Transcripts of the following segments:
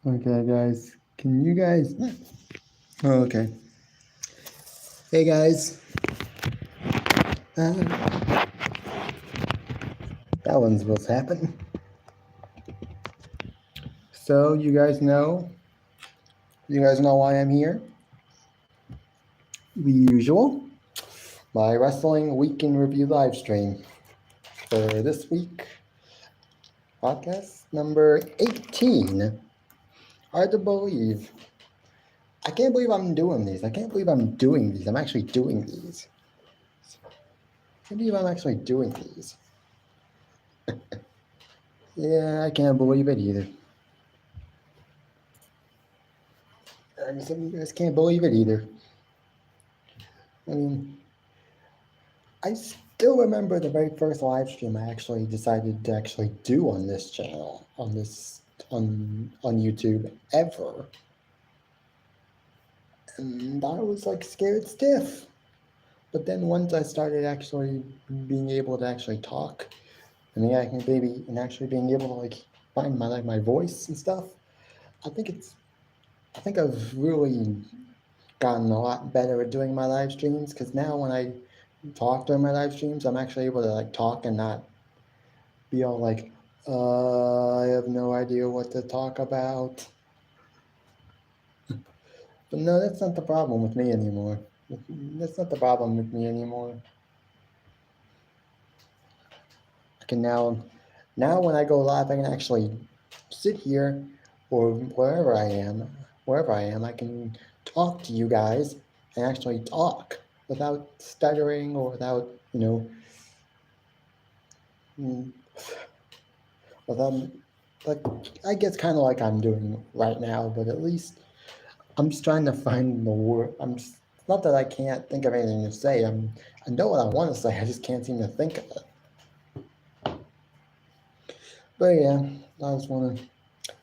Okay, guys. Can you guys? Oh, okay. Hey, guys. That wasn't supposed to happen. So, you guys know? You guys know why I'm here? The usual. My Wrestling Week in Review live stream for this week. Podcast number 18. Hard to believe. I can't believe I'm doing these. I can't believe I'm doing these. I'm actually doing these. I can't believe I'm actually doing these. Yeah, I can't believe it either. I just can't believe it either. I mean, I still remember the very first live stream I actually decided to actually do on this channel, on YouTube ever. And I was like scared stiff. But then once I started actually being able to actually talk, and then I can maybe and actually being able to like find my voice and stuff, I think I've really gotten a lot better at doing my live streams, because now when I talk during my live streams, I'm actually able to like talk and not be all like, I have no idea what to talk about. But no, that's not the problem with me anymore. That's not the problem with me anymore. I can now when I go live, I can actually sit here or wherever I am, I can talk to you guys and actually talk without stuttering or without, without, like, I guess kind of like I'm doing right now, but at least I'm just trying to find the word. Not that I can't think of anything to say. I know what I want to say. I just can't seem to think of it. But yeah, I just want to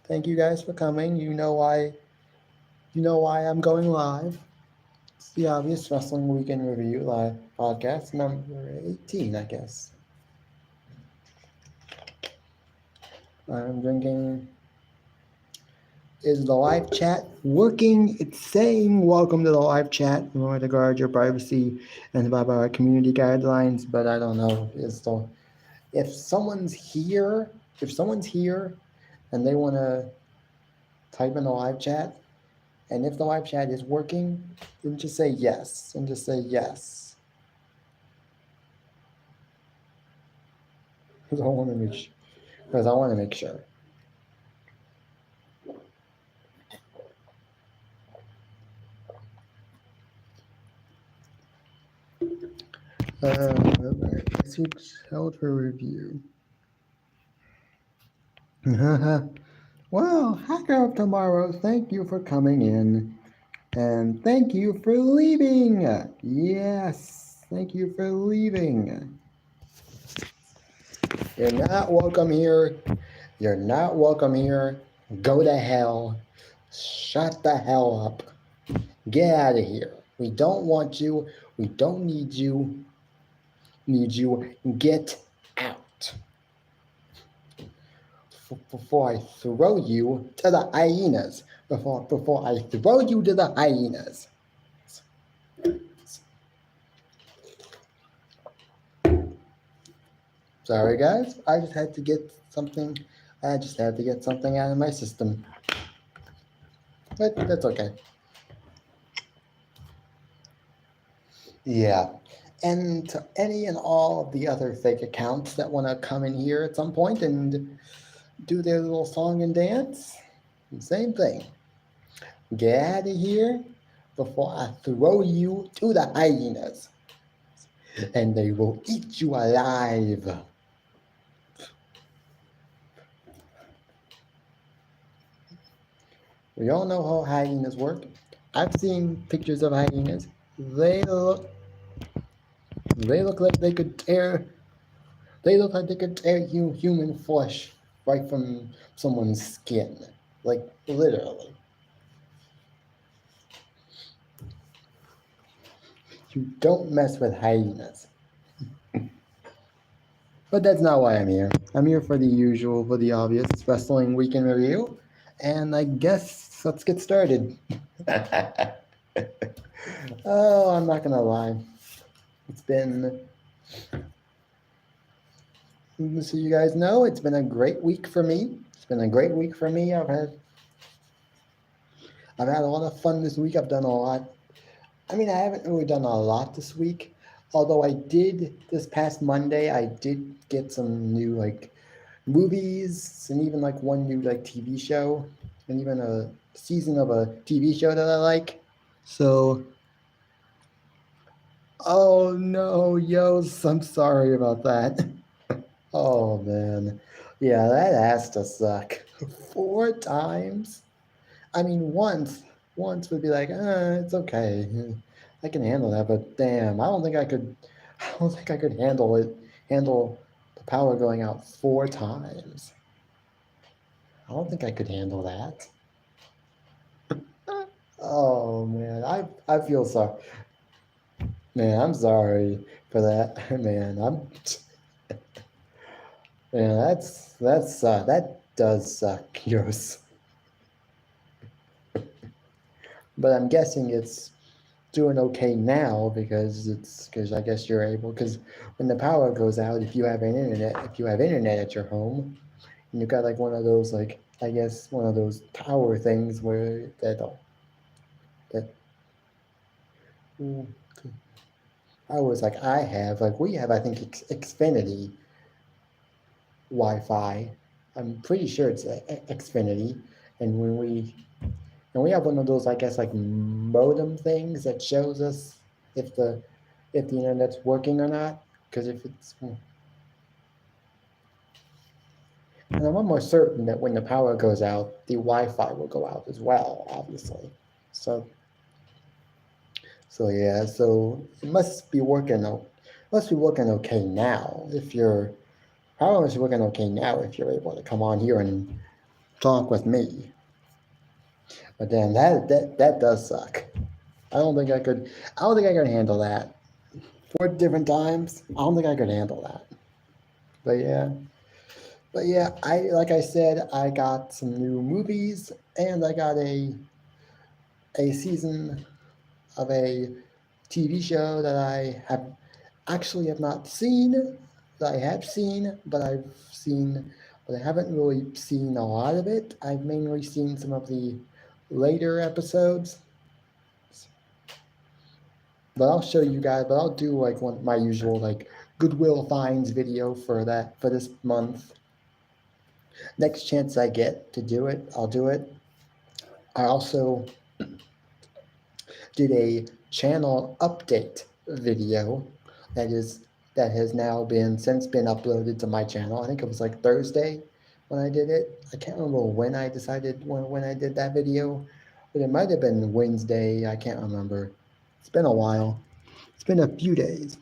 thank you guys for coming. You know why I'm going live. It's the obvious Wrestling Weekend Review live podcast number 18, I guess. I'm drinking. Is the live chat working? It's saying welcome to the live chat. We want to guard your privacy and abide by our community guidelines, but I don't know. If someone's here and they want to type in the live chat, and if the live chat is working, then just say yes. And just say yes. Because I want to make sure. Message held for review. Well, Hacker of Tomorrow, thank you for coming in. And thank you for leaving. Yes, thank you for leaving. You're not welcome here. You're not welcome here. Go to hell. Shut the hell up. Get out of here. We don't want you. We don't need you. Get out. Before I throw you to the hyenas. Before I throw you to the hyenas. Sorry, guys. I just had to get something out of my system. But that's okay. Yeah. And to any and all of the other fake accounts that want to come in here at some point and do their little song and dance, same thing. Get out of here before I throw you to the hyenas. And they will eat you alive. We all know how hyenas work. I've seen pictures of hyenas. They look like they could tear human flesh right from someone's skin. Like, literally. You don't mess with hyenas. But that's not why I'm here. I'm here for the usual, for the obvious Wrestling Weekend Review. And I guess let's get started. Oh, I'm not gonna lie. It's been, so you guys know, it's been a great week for me. It's been a great week for me. I've had a lot of fun this week. I've done a lot. I mean, I haven't really done a lot this week. Although I did this past Monday, I did get some new like movies and even like one new like TV show and even a season of a TV show that I like. So, oh no, I'm sorry about that. Oh man. Yeah, that has to suck. 4 times? I mean, once would be like, it's okay. I can handle that, but damn, I don't think I could handle the power going out 4 times. I don't think I could handle that. Oh man, I feel sorry. Man, I'm sorry for that. Man, that does suck, Yos. But I'm guessing it's doing okay now because I guess you're able because when the power goes out, if you have internet at your home, and you've got like one of those like I guess one of those tower things where that mm, I was like we have I think Xfinity Wi-Fi. I'm pretty sure it's Xfinity, and we have one of those I guess like modem things that shows us if the if the internet's working or not. Because if it's and I'm almost certain that when the power goes out, the Wi-Fi will go out as well, obviously. So yeah, so it must be working. Must be working okay now. If your power must be working okay now, if you're able to come on here and talk with me. But then that does suck. I don't think I could. I don't think I could handle that. 4 different times. I don't think I could handle that. But yeah. But yeah, I like I said, I got some new movies and I got a season of a TV show that I have not seen. That I have seen, but I haven't really seen a lot of it. I've mainly seen some of the later episodes. But I'll show you guys. But I'll do like my usual like Goodwill Finds video for this month. Next chance I get to do it, I'll do it. I also did a channel update video that is that has now been since been uploaded to my channel. I think it was like Thursday when I did it. I can't remember when I decided when I did that video, but it might have been Wednesday. I can't remember. It's been a while. It's been a few days.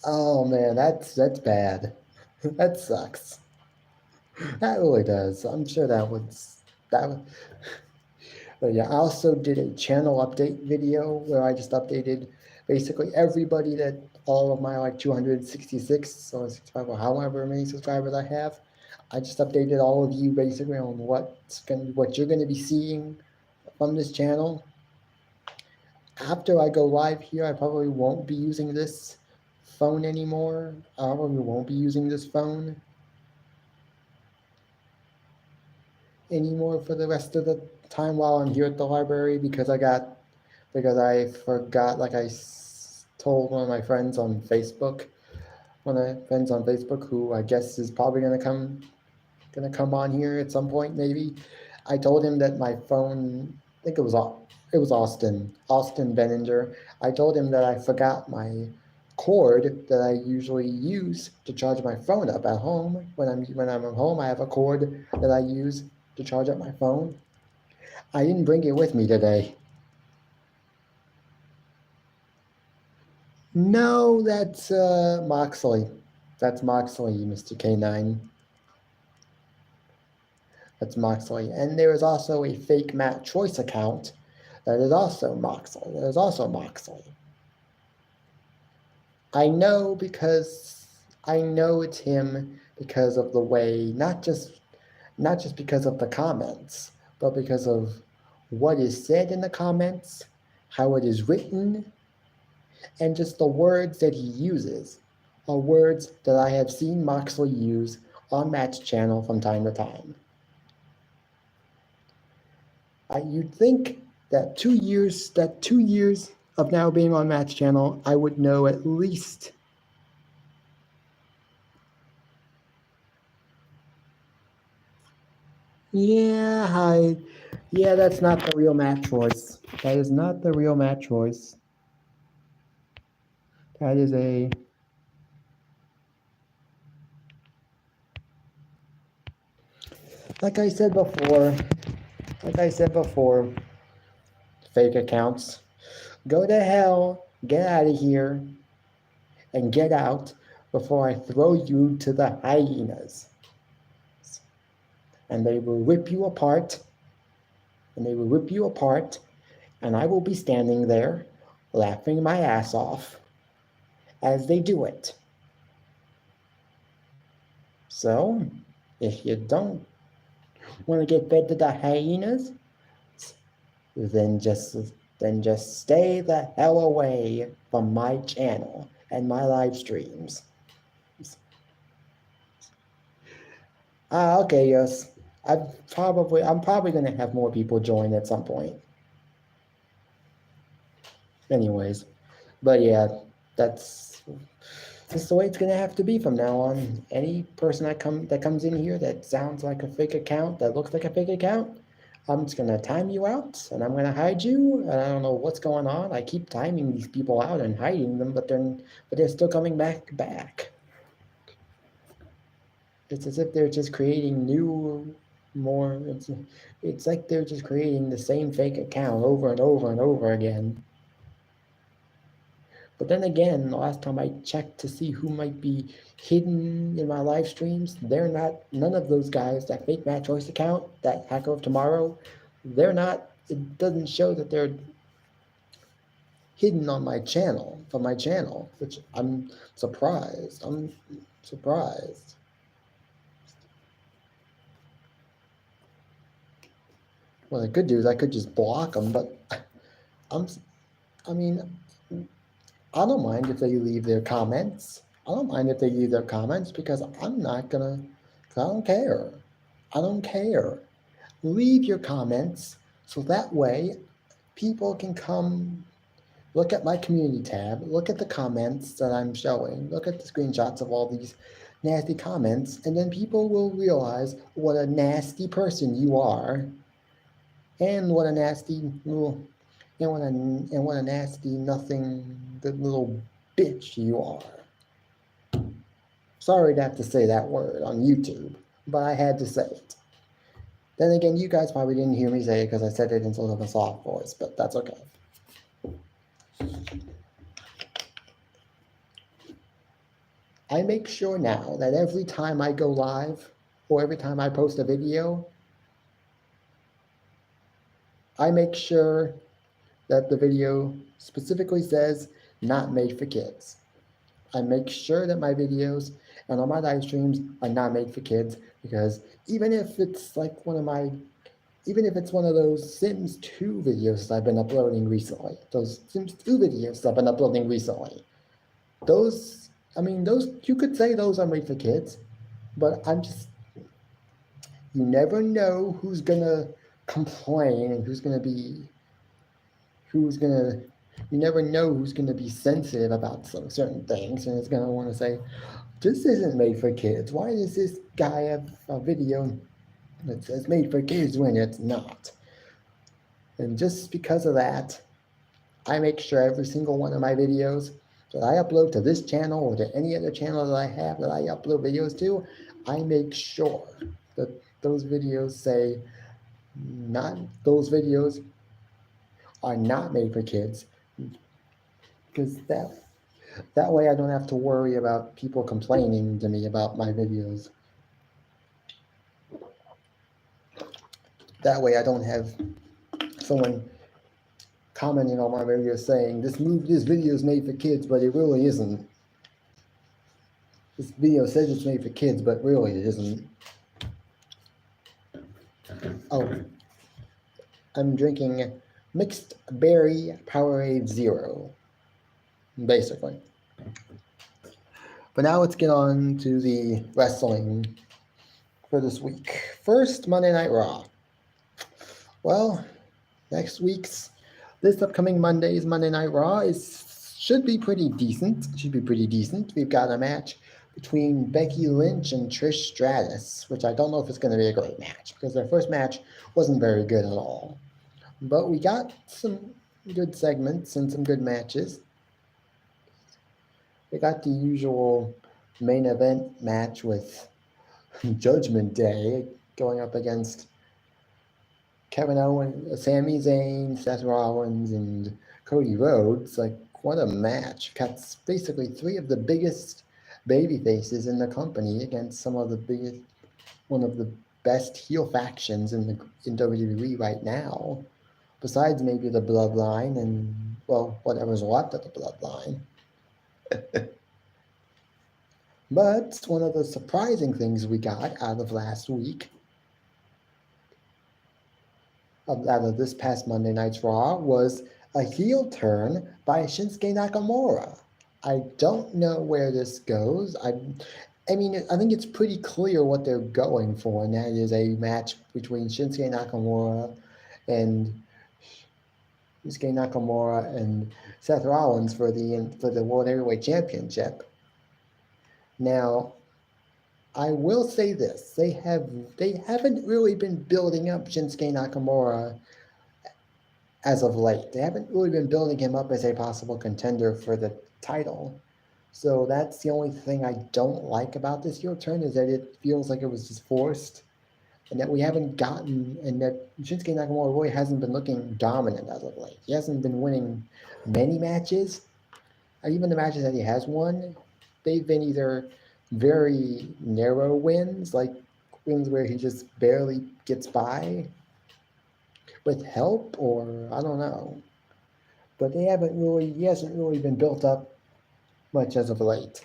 Oh man, that's bad. That sucks. That really does. I'm sure that would. But yeah, I also did a channel update video where I just updated basically everybody that all of my like 266 or 65 or however many subscribers I have. I just updated all of you basically on what you're gonna be seeing from this channel. After I go live here, I probably won't be using this phone anymore. I probably won't be using this phone anymore for the rest of the time while I'm here at the library because I forgot, like told one of my friends on Facebook, who I guess is probably gonna come on here at some point, maybe. I told him that my phone, I think it was Austin Benninger. I told him that I forgot my cord that I usually use to charge my phone up at home. When I'm at home, I have a cord that I use to charge up my phone. I didn't bring it with me today. No, that's Moxley. That's Moxley, Mr. K9. That's Moxley. And there is also a fake Matt Choice account that is also Moxley. I know it's him because of the way, not just not just because of the comments, but because of what is said in the comments, how it is written, and just the words that he uses are words that I have seen Moxley use on Matt's channel from time to time. You'd think that 2 years of now being on Matt's channel, I would know at least yeah, that's not the real Matt choice. That is not the real Matt choice. That is a like I said before, fake accounts. Go to hell, get out of here, and get out before I throw you to the hyenas. And they will rip you apart, and I will be standing there laughing my ass off as they do it. So, if you don't want to get fed to the hyenas, then just stay the hell away from my channel and my live streams. Okay, yes. I'm probably going to have more people join at some point. Anyways, but yeah, that's the way it's going to have to be from now on. Any person that comes in here that sounds like a fake account, that looks like a fake account, I'm just going to time you out, and I'm going to hide you, and I don't know what's going on. I keep timing these people out and hiding them, but they're still coming back. It's as if they're just creating more. It's like they're just creating the same fake account over and over and over again. But then again, the last time I checked to see who might be hidden in my live streams, none of those guys, that fake Matt Choice account, that Hacker of Tomorrow, it doesn't show that they're hidden on my channel, which I'm surprised. What I could do is I could just block them, but I don't mind if they leave their comments. Because I don't care. Leave your comments so that way people can come look at my community tab, look at the comments that I'm showing, look at the screenshots of all these nasty comments, and then people will realize what a nasty person you are, and what a nasty nothing good little bitch you are. Sorry to have to say that word on YouTube, but I had to say it. Then again, you guys probably didn't hear me say it because I said it in sort of a soft voice, but that's okay. I make sure now that every time I go live or every time I post a video, I make sure that the video specifically says not made for kids. I make sure that my videos and all my live streams are not made for kids, because even if it's one of those Sims 2 videos that I've been uploading recently, those you could say those are made for kids, but you never know who's gonna complain and you never know who's gonna be sensitive about some certain things and is gonna want to say, this isn't made for kids. Why does this guy have a video that says made for kids when it's not? And just because of that, I make sure every single one of my videos that I upload to this channel or to any other channel that I have that I upload videos to, I make sure that those videos say those videos are not made for kids, because that way I don't have to worry about people complaining to me about my videos. That way I don't have someone commenting on my video saying this video is made for kids, but it really isn't. This video says it's made for kids, but really it isn't. I'm drinking mixed berry Powerade Zero, basically. But now let's get on to the wrestling for this week. First, Monday Night Raw. Well, this upcoming Monday's Monday Night Raw should be pretty decent. We've got a match between Becky Lynch and Trish Stratus, which I don't know if it's going to be a great match because their first match wasn't very good at all. But we got some good segments and some good matches. We got the usual main event match with Judgment Day going up against Kevin Owens, Sami Zayn, Seth Rollins, and Cody Rhodes. Like, what a match. Got basically three of the biggest baby faces in the company against one of the best heel factions in WWE right now. Besides maybe the Bloodline and, well, whatever's left of the Bloodline. But one of the surprising things we got out of last week, out of this past Monday Night's Raw, was a heel turn by Shinsuke Nakamura. I don't know where this goes. I think it's pretty clear what they're going for, and that is a match between Shinsuke Nakamura and Seth Rollins for the World Heavyweight Championship. Now, I will say this: they haven't really been building up Shinsuke Nakamura as of late. They haven't really been building him up as a possible contender for the title. So that's the only thing I don't like about this heel turn, is that it feels like it was just forced, and that that Shinsuke Nakamura really hasn't been looking dominant as of late. He hasn't been winning many matches. Even the matches that he has won, they've been either very narrow wins, like wins where he just barely gets by with help, or I don't know. But he hasn't really been built up much as of late.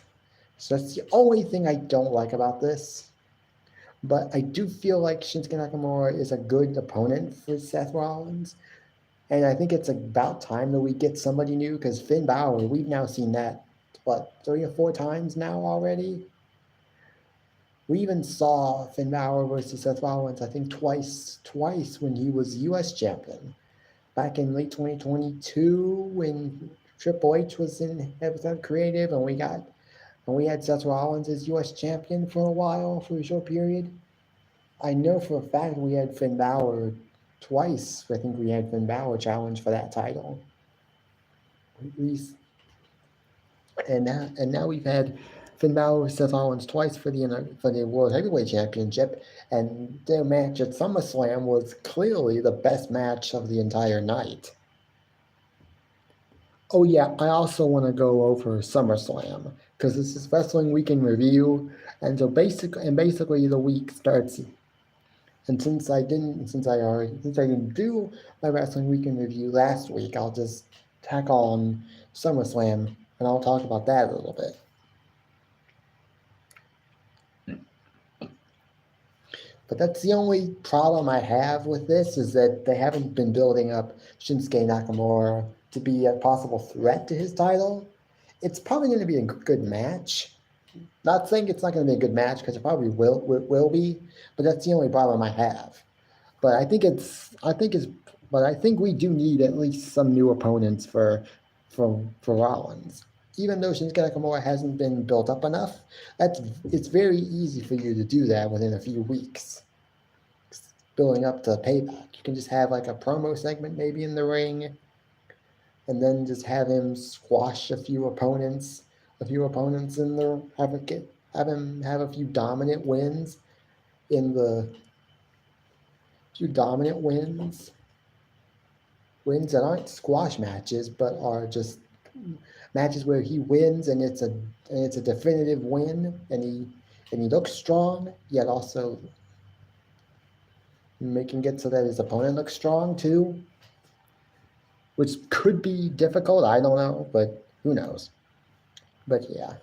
So that's the only thing I don't like about this. But I do feel like Shinsuke Nakamura is a good opponent for Seth Rollins. And I think it's about time that we get somebody new, because Finn Balor, we've now seen that, 3 or 4 times now already? We even saw Finn Balor versus Seth Rollins, I think twice when he was U.S. champion. Back in late 2022 when Triple H was in Episode Creative, and we had Seth Rollins as U.S. champion for a while, for a short period. I know for a fact we had Finn Balor twice. I think we had Finn Balor challenge for that title. And now we've had Finn Balor versus Seth Rollins twice for the World Heavyweight Championship, and their match at SummerSlam was clearly the best match of the entire night. Oh yeah, I also want to go over SummerSlam, because this is Wrestling Week in Review, and so basically the week starts. And since I didn't do my Wrestling Week in Review last week, I'll just tack on SummerSlam, and I'll talk about that a little bit. But that's the only problem I have with this, is that they haven't been building up Shinsuke Nakamura to be a possible threat to his title. It's probably going to be a good match. Not saying it's not going to be a good match, because it probably will be, but that's the only problem I have. But I think we do need at least some new opponents for Rollins. Even though Shinsuke Nakamura hasn't been built up enough, it's very easy for you to do that within a few weeks. Building up to Payback, you can just have like a promo segment maybe in the ring, and then just have him squash a few opponents in there. Have him have a few dominant wins wins that aren't squash matches, but are just matches where he wins and it's a definitive win, and he looks strong, yet also making it so that his opponent looks strong too, which could be difficult. I don't know, but who knows? But yeah.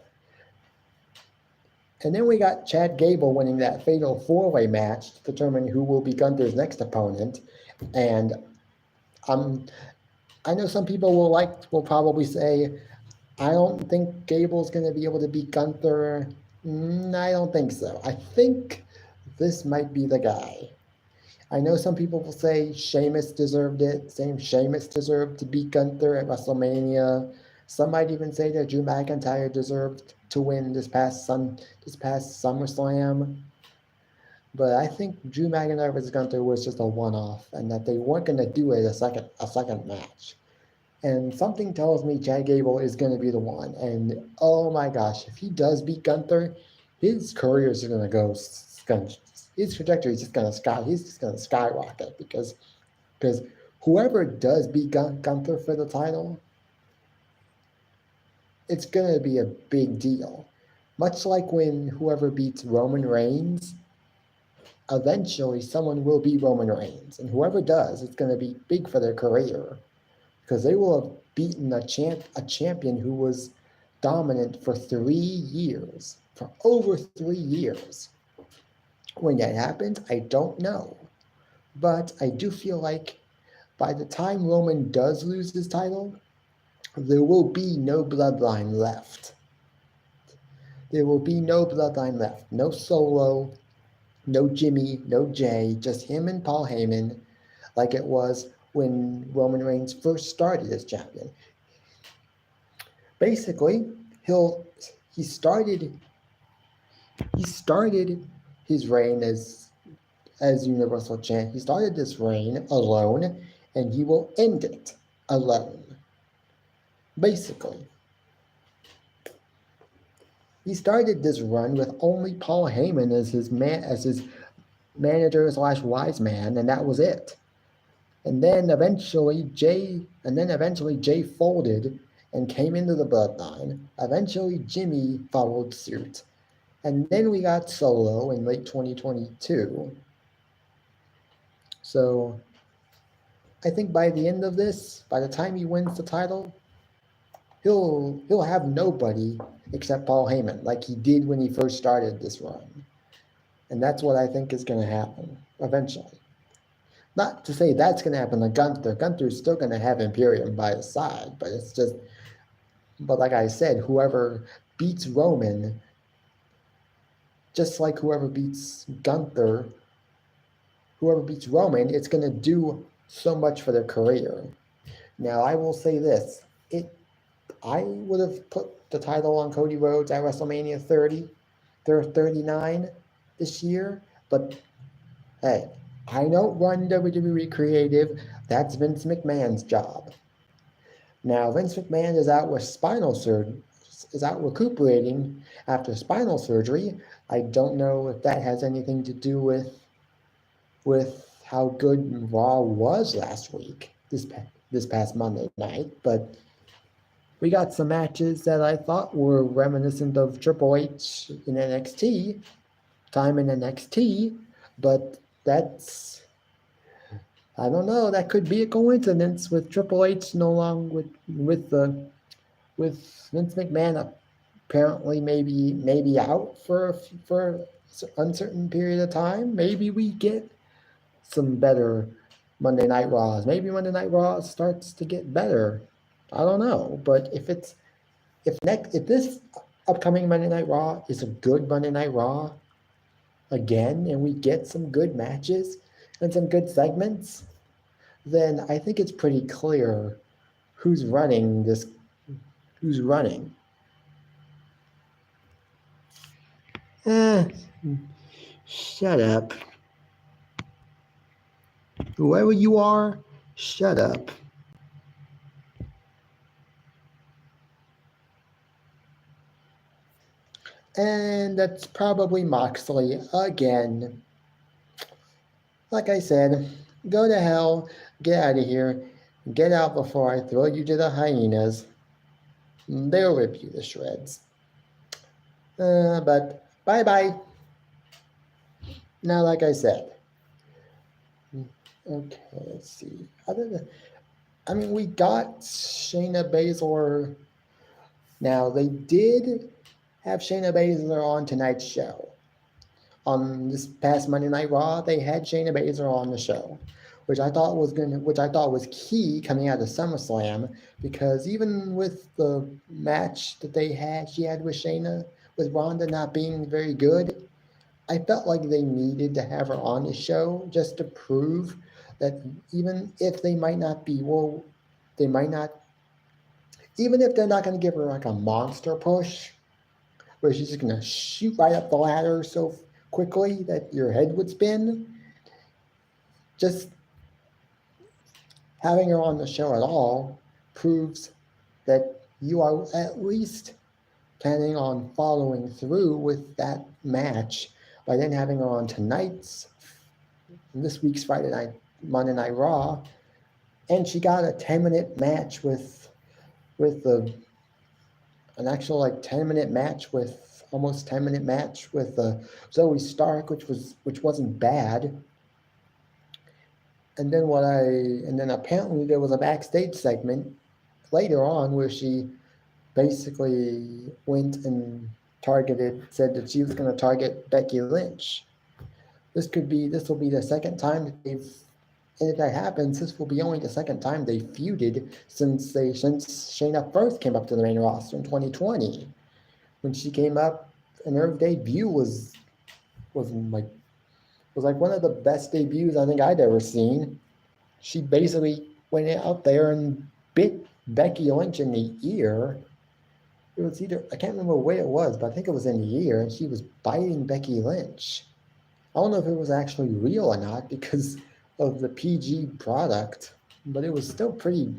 And then we got Chad Gable winning that fatal four-way match to determine who will be Gunther's next opponent. And I know some people will probably say, I don't think Gable's going to be able to beat Gunther. I don't think so. I think this might be the guy. I know some people will say Sheamus deserved it. Same Sheamus deserved to beat Gunther at WrestleMania. Some might even say that Drew McIntyre deserved to win this past SummerSlam. But I think Drew McIntyre versus Gunther was just a one-off, and that they weren't going to do it a second match. And something tells me Chad Gable is going to be the one. And oh my gosh, if he does beat Gunther, his career is going to go. His trajectory is just going to He's just going to skyrocket because whoever does beat Gunther for the title, it's going to be a big deal. Much like when whoever beats Roman Reigns, eventually someone will beat Roman Reigns, and whoever does, it's going to be big for their career. Because they will have beaten a champion who was dominant for 3 years, for over 3 years. When that happens, I don't know. But I do feel like by the time Roman does lose his title, there will be no bloodline left. There will be no bloodline left. No Solo, no Jimmy, no Jay, just him and Paul Heyman, like it was when Roman Reigns first started as champion. Basically, he started his reign as Universal Champ. He started this reign alone, and he will end it alone. Basically, he started this run with only Paul Heyman as his manager / wise man, and that was it. And then eventually Jay folded and came into the bloodline. Eventually Jimmy followed suit. And then we got Solo in late 2022. So I think by the end of this, by the time he wins the title, he'll have nobody except Paul Heyman, like he did when he first started this run. And that's what I think is going to happen eventually. Not to say that's going to happen to Gunther. Gunther's still going to have Imperium by his side, but like I said, whoever beats Roman, just like whoever beats Gunther, whoever beats Roman, it's going to do so much for their career. Now, I will say this. I would have put the title on Cody Rhodes at WrestleMania 39 this year, but hey, I don't run WWE Creative. That's Vince McMahon's job. Now, Vince McMahon is out recuperating after spinal surgery. I don't know if that has anything to do with how good Raw was last week, this past Monday night, but we got some matches that I thought were reminiscent of Triple H in NXT, time in NXT, but that's, I don't know, that could be a coincidence with Triple H no longer with Vince McMahon apparently maybe out for an uncertain period of time. Maybe we get some better Monday Night Raws. Maybe Monday Night Raw starts to get better. I don't know, but if this upcoming Monday Night Raw is a good Monday Night Raw again, and we get some good matches and some good segments, then I think it's pretty clear who's running. Shut up. Whoever you are, shut up. And that's probably Moxley again. Like I said, go to hell, get out of here, get out before I throw you to the hyenas. They'll rip you to shreds. But bye-bye. Now, like I said, okay, let's see. We got Shayna Baszler. Now, they did have Shayna Baszler on tonight's show. On this past Monday Night Raw, they had Shayna Baszler on the show, which I thought was key coming out of SummerSlam, because even with the match that she had with Shayna, with Ronda not being very good, I felt like they needed to have her on the show just to prove that even if they might not be, well, they might not, even if they're not going to give her like a monster push, where she's just going to shoot right up the ladder so quickly that your head would spin, just having her on the show at all proves that you are at least planning on following through with that match by then having her on this week's Monday Night Raw, and she got a 10-minute match with an actual like 10-minute match with almost 10-minute match with Zoe Stark, which wasn't bad. And then apparently there was a backstage segment later on where she basically went and said that she was going to target Becky Lynch. This will be the second time that and if that happens, this will be only the second time they feuded since Shayna first came up to the main roster in 2020. When she came up, and her debut was like one of the best debuts I think I'd ever seen. She basically went out there and bit Becky Lynch in the ear. It was I can't remember where it was, but I think it was in the ear, and she was biting Becky Lynch. I don't know if it was actually real or not because of the PG product, but it was still pretty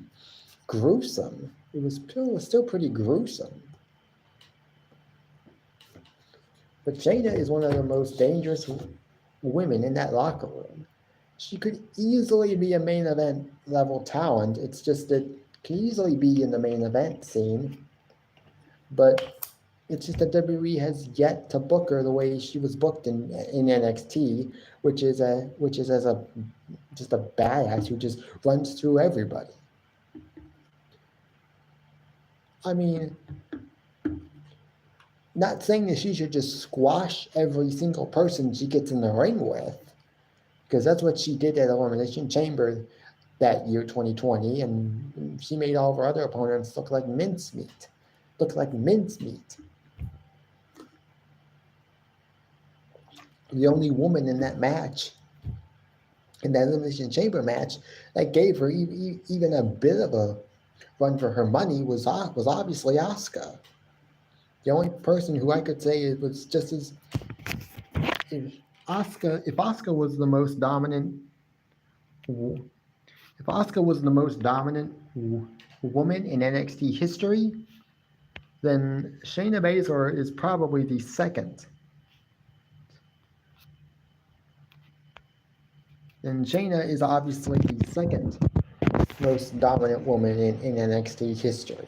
gruesome. It was still pretty gruesome. But Shayna is one of the most dangerous women in that locker room. She could easily be a main event level talent. It's just that can easily be in the main event scene. But it's just that WWE has yet to book her the way she was booked in NXT, which is just a badass who just runs through everybody. I mean, not saying that she should just squash every single person she gets in the ring with, because that's what she did at Elimination Chamber that year, 2020, and she made all of her other opponents look like mincemeat. The only woman in that match, in that Elimination Chamber match, that gave her even a bit of a run for her money was obviously Asuka. The only person who I could say it was just as if Asuka was the most dominant woman in NXT history, then Shayna Baszler is probably the second. And Shayna is obviously the second most dominant woman in NXT history.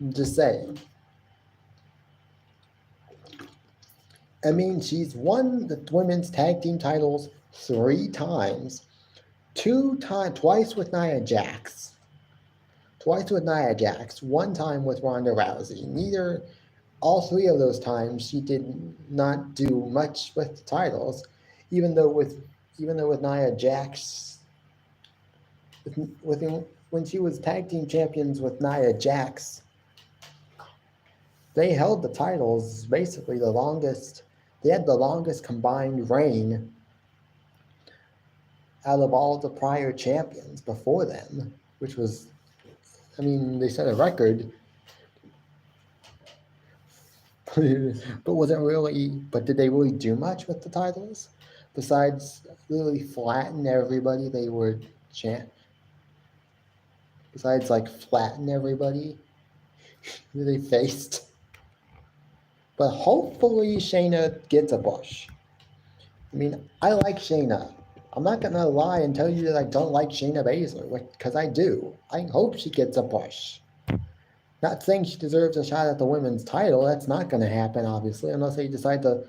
I'm just saying. I mean, she's won the women's tag team titles 3 times. Twice with Nia Jax. 1 time with Ronda Rousey. All 3 of those times she did not do much with the titles, even though with Nia Jax, when she was tag team champions with Nia Jax, they held the titles basically the longest. They had the longest combined reign out of all the prior champions before them, which was, I mean, they set a record. But did they really do much with the titles? Besides really flatten everybody they were besides like flatten everybody who they faced. But hopefully Shayna gets a push. I mean, I like Shayna. I'm not going to lie and tell you that I don't like Shayna Baszler, because I do. I hope she gets a push. Not saying she deserves a shot at the women's title. That's not going to happen, obviously, unless they decide to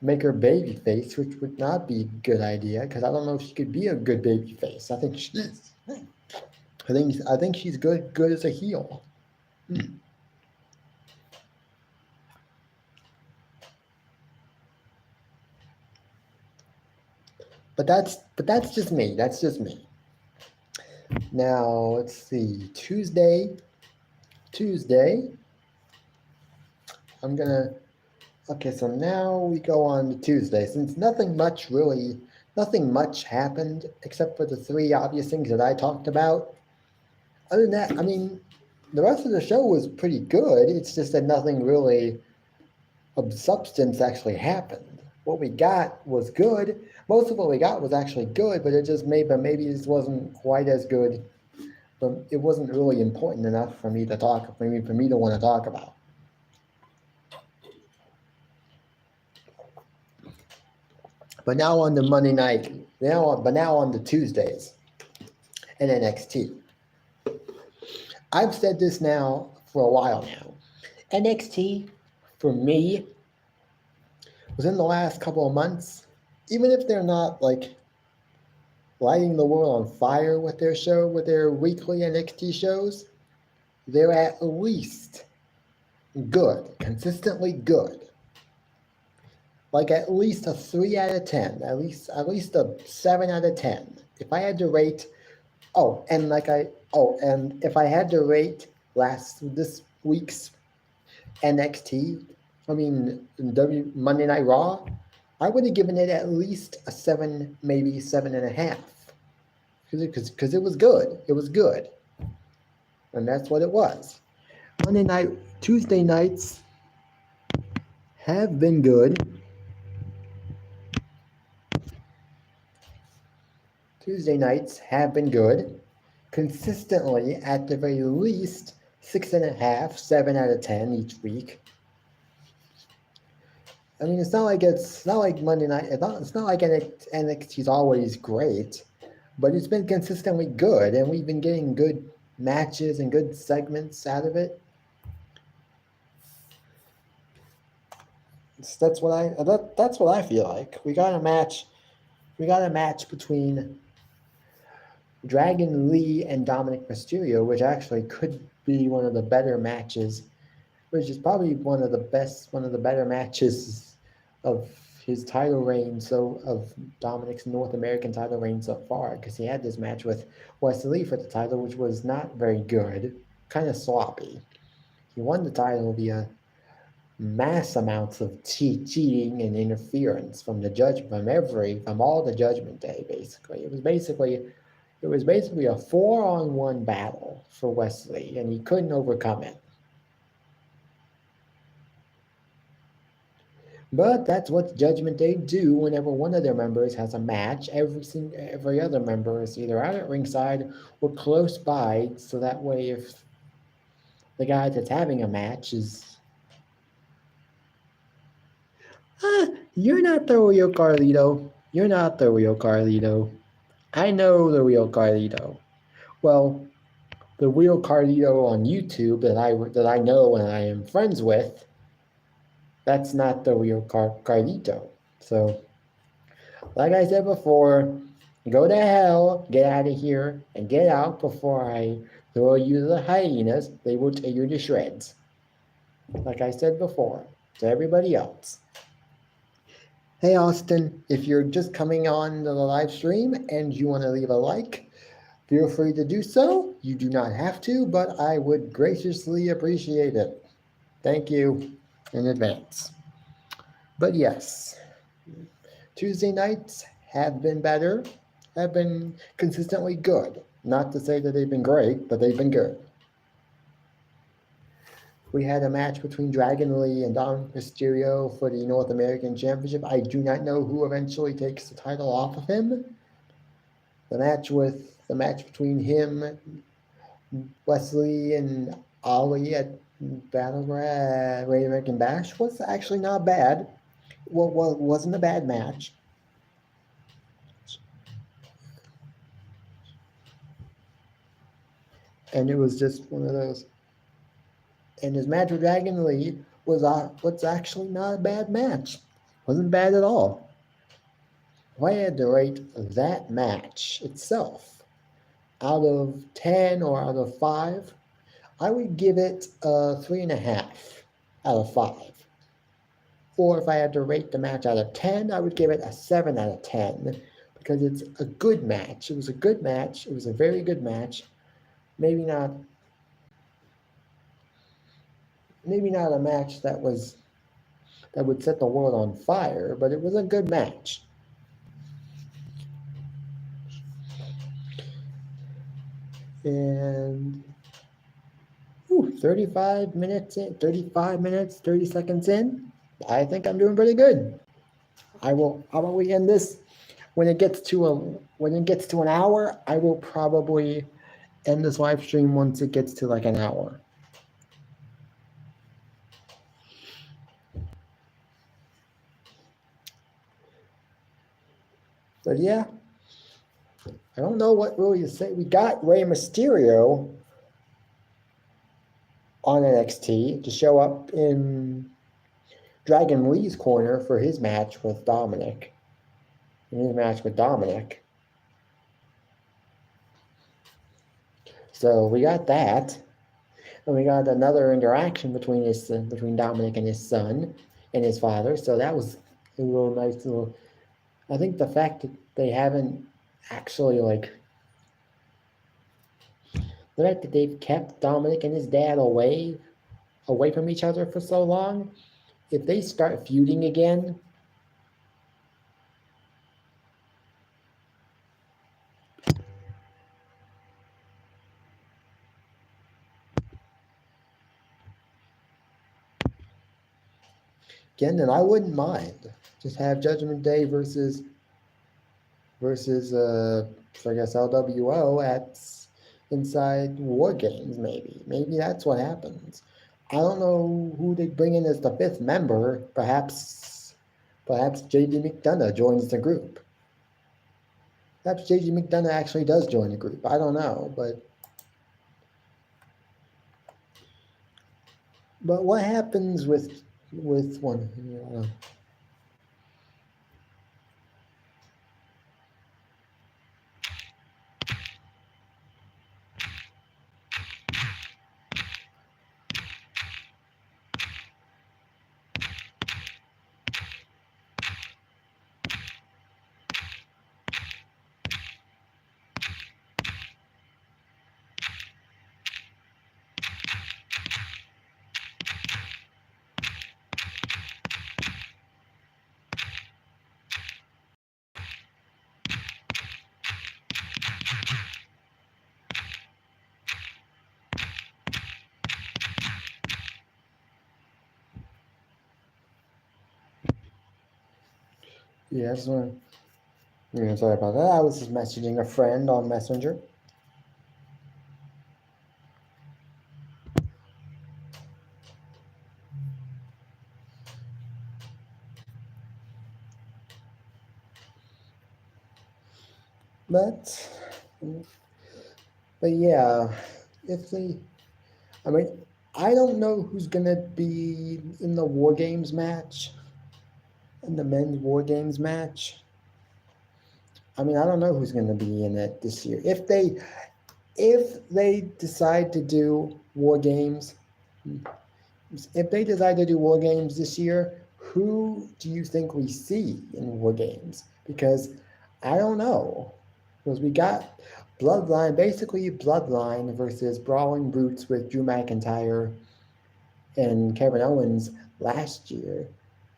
make her babyface, which would not be a good idea, because I don't know if she could be a good babyface. I think she is. I think she's good as a heel. But that's just me. That's just me. Now let's see. Tuesday. I'm gonna. Okay, so now we go on to Tuesday. Since nothing much happened except for the three obvious things that I talked about. Other than that, I mean, the rest of the show was pretty good. It's just that nothing really of substance actually happened. What we got was good. Most of what we got was actually good, but maybe it just wasn't quite as good. But it wasn't really important enough for me to want to talk about. But now on the Monday night, now on the Tuesdays and NXT. I've said this now for a while now. NXT, for me, within the last couple of months, even if they're not like lighting the world on fire with their weekly NXT shows, they're at least good, consistently good. Like at least a 3 out of 10, at least a 7 out of 10. If I had to rate, and if I had to rate this week's NXT, Monday Night Raw, I would have given it at least a 7, maybe 7.5. Because it was good. It was good. And that's what it was. Tuesday nights have been good. Tuesday nights have been good. Consistently, at the very least, 6.5, 7 out of 10 each week. I mean, it's not like Monday night. It's not like NXT's always great, but it's been consistently good, and we've been getting good matches and good segments out of it. That's what I feel like. We got a match between Dragon Lee and Dominic Mysterio, which actually could be one of the better matches, which is probably one of the better matches of his title reign, of Dominic's North American title reign so far, because he had this match with Wesley for the title, which was not very good, kind of sloppy. He won the title via mass amounts of cheating and interference from all the Judgment Day. Basically, it was basically a 4-on-1 battle for Wesley, and he couldn't overcome it. But that's what Judgment Day do whenever one of their members has a match. Every other member is either out at ringside or close by, so that way if the guy that's having a match is... you're not the real Carlito. You're not the real Carlito. I know the real Carlito. Well, the real Carlito on YouTube that I know and I am friends with, that's not the real Carlito. So, like I said before, go to hell, get out of here, and get out before I throw you to the hyenas. They will tear you to shreds. Like I said before, to everybody else. Hey Austin, if you're just coming on to the live stream and you want to leave a like, feel free to do so. You do not have to, but I would graciously appreciate it. Thank you in advance. But yes, Tuesday nights have been better, have been consistently good. Not to say that they've been great, but they've been good. We had a match between Dragon Lee and Dominic Mysterio for the North American Championship. I do not know who eventually takes the title off of him. The match between him, Wesley, and Ali at Battleground Great American Bash was actually not bad. Well, wasn't a bad match. And it was just one of those. And his match with Dragon Lee was actually not a bad match. Wasn't bad at all. If I had to rate that match itself out of 10 or out of 5, I would give it a 3.5 out of 5. Or if I had to rate the match out of 10, I would give it a 7 out of 10. because it's a good match. It was a good match. It was a very good match. Maybe not. Maybe not a match that would set the world on fire, but it was a good match. And 35 minutes in, 35 minutes, 30 seconds in, I think I'm doing pretty good. How about we end this? When it gets to an hour, I will probably end this live stream once it gets to like an hour. But yeah, I don't know what really to say. We got Rey Mysterio on NXT to show up in Dragon Lee's corner for his match with Dominic. So we got that. And we got another interaction between Dominic and his son and his father. So that was a little nice little. I think the fact that they haven't actually the fact that they've kept Dominic and his dad away from each other for so long, if they start feuding again, then I wouldn't mind. Just have Judgment Day versus I guess LWO at inside War Games. Maybe that's what happens. I don't know who they bring in as the fifth member. Perhaps JD McDonough joins the group. Perhaps JD McDonough actually does join the group. I don't know, but what happens with one? Yeah, sorry about that. I was just messaging a friend on Messenger. But yeah, I don't know who's gonna be in the War Games match, in the men's War Games match. I don't know who's gonna be in it this year. If they decide to do War Games, this year, who do you think we see in War Games? Because I don't know. Because we got basically Bloodline versus Brawling Brutes with Drew McIntyre and Kevin Owens last year.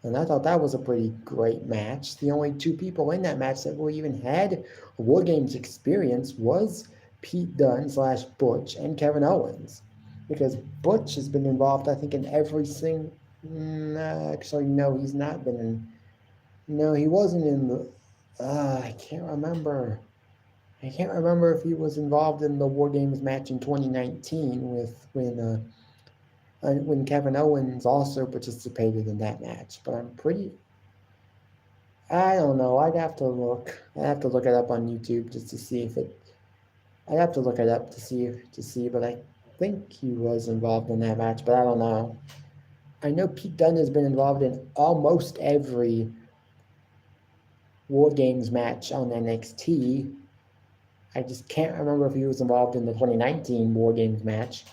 And I thought that was a pretty great match. The only two people in that match that really even had War Games experience was Pete Dunne / Butch and Kevin Owens. Because Butch has been involved, I think, in every single. Actually, no, he's not been in. No, he wasn't in the. I can't remember. I can't remember if he was involved in the War Games match in 2019 when Kevin Owens also participated in that match. But I don't know. I'd have to look. I'd have to look it up on YouTube just to see if it. I'd have to look it up to see. But I think he was involved in that match. But I don't know. I know Pete Dunne has been involved in almost every War Games match on NXT. I just can't remember if he was involved in the 2019 War Games match.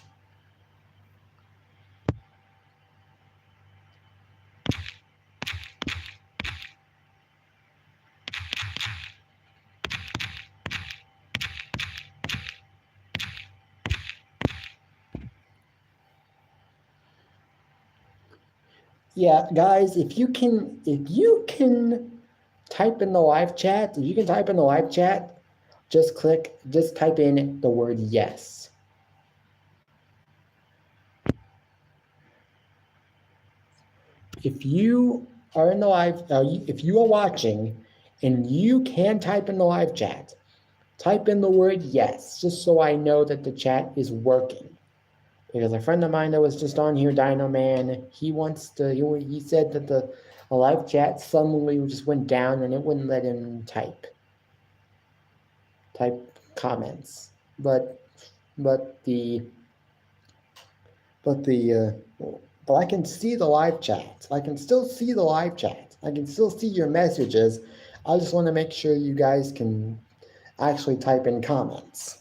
Yeah, guys, if you can type in the live chat, if you can type in the live chat, just type in the word yes. If you are in the live, if you are watching and you can type in the live chat, type in the word yes, just so I know that the chat is working. Because a friend of mine that was just on here, Dino Man, he said that the live chat suddenly just went down and it wouldn't let him type comments. But I can see the live chat. I can still see the live chat. I can still see your messages. I just want to make sure you guys can actually type in comments.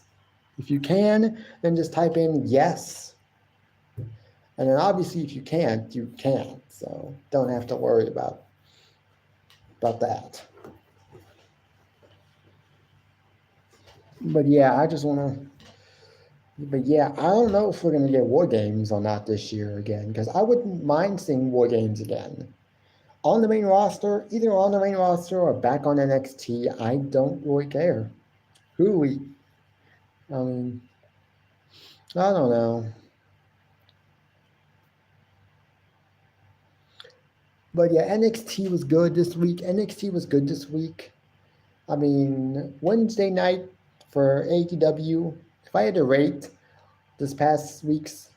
If you can, then just type in yes. And then obviously if you can't, you can't. So don't have to worry about that. But yeah, I don't know if we're going to get War Games or not this year again, because I wouldn't mind seeing War Games again. On the main roster, either on the main roster or back on NXT, I don't really care. I mean, I don't know. But yeah, NXT was good this week. I mean, Wednesday night for AEW, if I had to rate this past week's.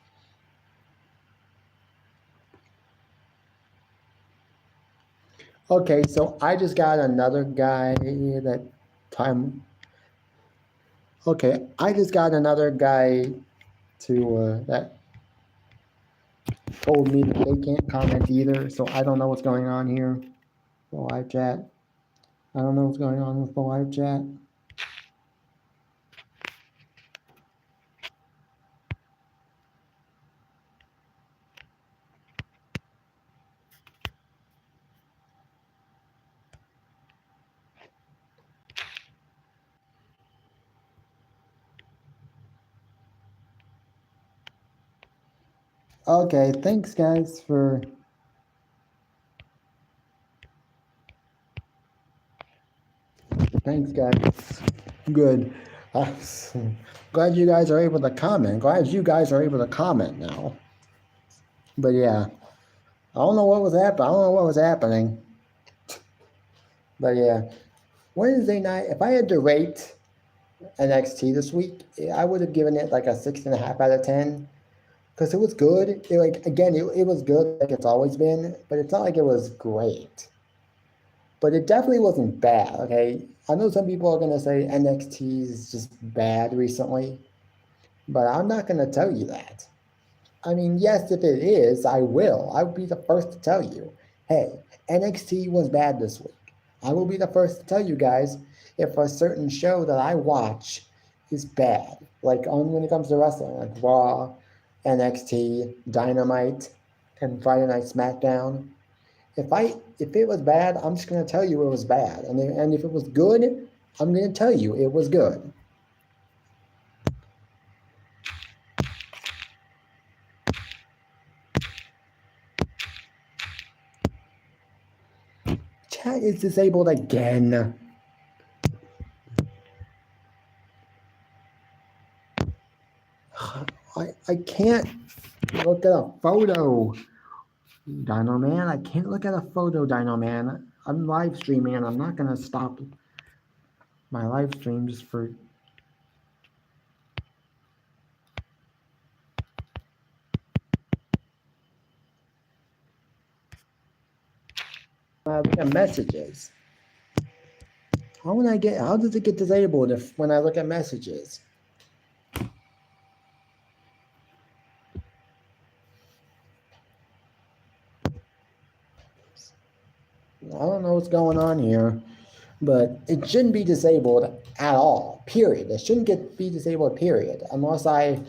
Okay, so I just got another guy that time. Okay, I just got another guy that told me that they can't comment either, so I don't know what's going on here. The live chat. I don't know what's going on with the live chat. Okay, thanks guys for Thanks guys. Good. Glad you guys are able to comment. Glad you guys are able to comment now. But yeah, I don't know what was happening. But yeah, Wednesday night. If I had to rate NXT this week, I would have given it like a 6.5 out of 10. Because it was good. It was good like it's always been, but it's not like it was great. But it definitely wasn't bad, okay? I know some people are going to say NXT is just bad recently, but I'm not going to tell you that. I mean, yes, if it is, I will. I will be the first to tell you, hey, NXT was bad this week. I will be the first to tell you guys if a certain show that I watch is bad. Like when it comes to wrestling, like Raw, NXT, Dynamite, and Friday Night SmackDown. If it was bad, I'm just gonna tell you it was bad, and if it was good, I'm gonna tell you it was good. Chat is disabled again. I can't look at a photo. Dino Man, I can't look at a photo, Dino Man. I'm live streaming and I'm not gonna stop my live stream just for messages. How does it get disabled when I look at messages? I don't know what's going on here, but it shouldn't be disabled at all, period. It shouldn't be disabled, period, unless I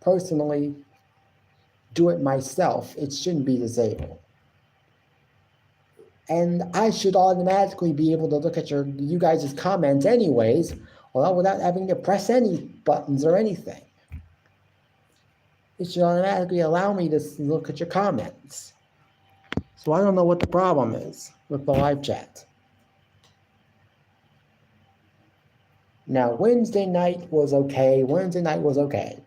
personally do it myself. It shouldn't be disabled. And I should automatically be able to look at you guys' comments anyways, without having to press any buttons or anything. it should automatically allow me to look at your comments. So I don't know what the problem is with the live chat. Now, Wednesday night was okay. Wednesday night was okay.